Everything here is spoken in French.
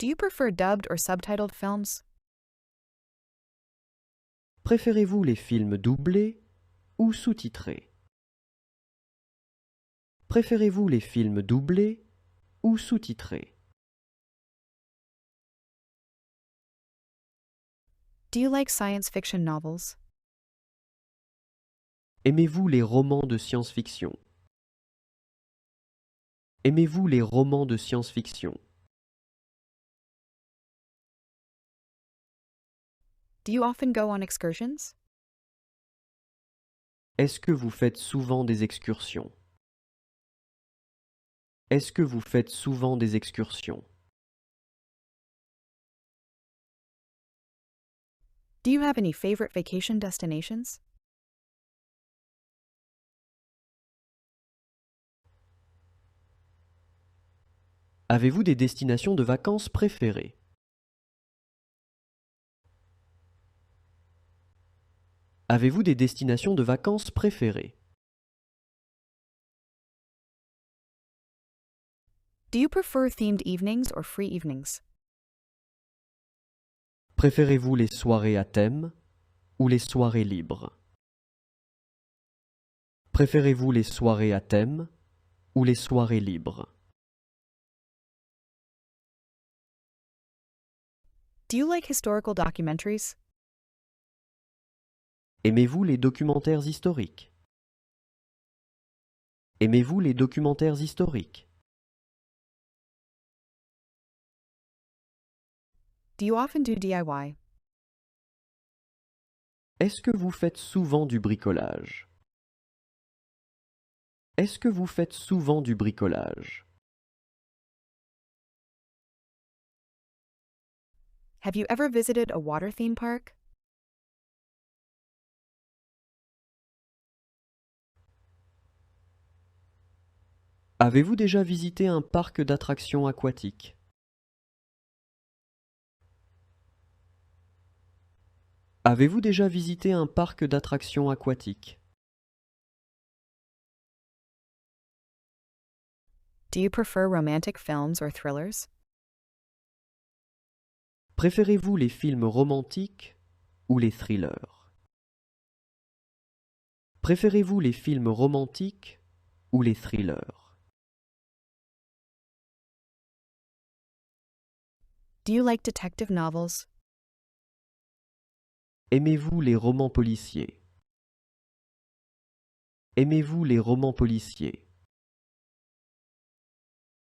Do you prefer dubbed or subtitled films? Préférez-vous les films doublés ou sous-titrés? Préférez-vous les films doublés ou sous-titrés? Do you like science fiction novels? Aimez-vous les romans de science-fiction? Aimez-vous les romans de science-fiction? Do you often go on excursions? Est-ce que vous faites souvent des excursions? Est-ce que vous faites souvent des excursions? Do you have any favorite vacation destinations? Avez-vous des destinations de vacances préférées? Avez-vous des destinations de vacances préférées? Do you prefer themed evenings or free evenings? Préférez-vous les soirées à thème ou les soirées libres? Préférez-vous les soirées à thème ou les soirées libres? Do you like historical documentaries? Aimez-vous les documentaires historiques? Aimez-vous les documentaires historiques? Do you often do DIY? Est-ce que vous faites souvent du bricolage? Est-ce que vous faites souvent du bricolage? Have you ever visited a water theme park? Avez-vous déjà visité un parc d'attractions aquatiques? Avez-vous déjà visité un parc d'attractions aquatiques? Do you prefer romantic films or thrillers? Préférez-vous les films romantiques ou les thrillers? Préférez-vous les films romantiques ou les thrillers? Do you like detective novels? Aimez-vous les romans policiers? Aimez-vous les romans policiers?